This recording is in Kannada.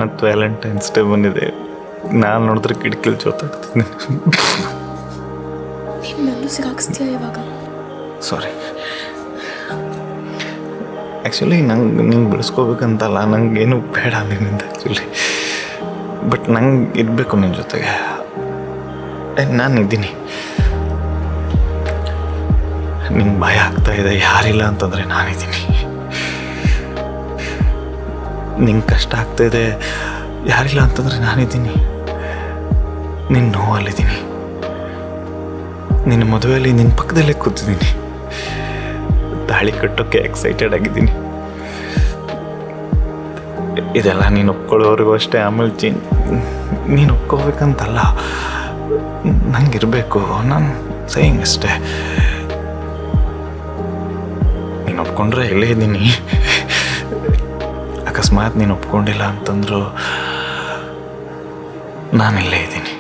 ಮತ್ತು ವ್ಯಾಲೆಂಟೈನ್ಸ್ ಡೇ ಬಂದಿದೆ. ನಾನು ನೋಡಿದ್ರೆ ಕಿಟಕಿಲಿ ಜೋತಾಡ್ತೀನಿ. ನೀನು ನನ್ನ ಸಿಗಾಕ್ಸ್ತೀಯ ಇವಾಗ? ಸಾರಿ. ಆ್ಯಕ್ಚುಲಿ ನಂಗೆ ಬಿಡಿಸ್ಕೋಬೇಕಂತಲ್ಲ, ನಂಗೇನು ಬೇಡ ನಿನ್ನಿಂದ ಆ್ಯಕ್ಚುಲಿ. ಬಟ್ ನಂಗೆ ಇರಬೇಕು ನಿನ್ನ ಜೊತೆಗೆ. ನಾನಿದ್ದೀನಿ. ನಿಂಗೆ ಭಯ ಆಗ್ತಾಯಿದೆ, ಯಾರಿಲ್ಲ ಅಂತಂದರೆ ನಾನಿದ್ದೀನಿ. ನಿಂಗೆ ಕಷ್ಟ ಆಗ್ತಾಯಿದೆ, ಯಾರಿಲ್ಲ ಅಂತಂದರೆ ನಾನಿದ್ದೀನಿ. ನಿನ್ನ ನೋವಲ್ಲಿದ್ದೀನಿ, ನಿನ್ನ ಮದುವೆಯಲ್ಲಿ ನಿನ್ನ ಪಕ್ಕದಲ್ಲೇ ಕೂತಿದ್ದೀನಿ. ತಾಳಿ ಕಟ್ಟೋಕ್ಕೆ ಎಕ್ಸೈಟೆಡ್ ಆಗಿದ್ದೀನಿ. ಇದೆಲ್ಲ ನೀನು ಒಪ್ಕೊಳ್ಳೋವರೆಗೂ ಅಷ್ಟೇ. ಆಮೇಲೆ ನೀನು ಒಪ್ಕೋಬೇಕಂತಲ್ಲ, ನಂಗಿರಬೇಕು. ನಾನು ಸೇಯಿಂಗ್ ಅಷ್ಟೇ. ನೀನು ಒಪ್ಕೊಂಡ್ರೆ ಇಲ್ಲೇ ಇದ್ದೀನಿ. ಅಕಸ್ಮಾತ್ ನೀನು ಒಪ್ಕೊಂಡಿಲ್ಲ ಅಂತಂದ್ರು ನಾನಿಲ್ಲೇ ಇದ್ದೀನಿ.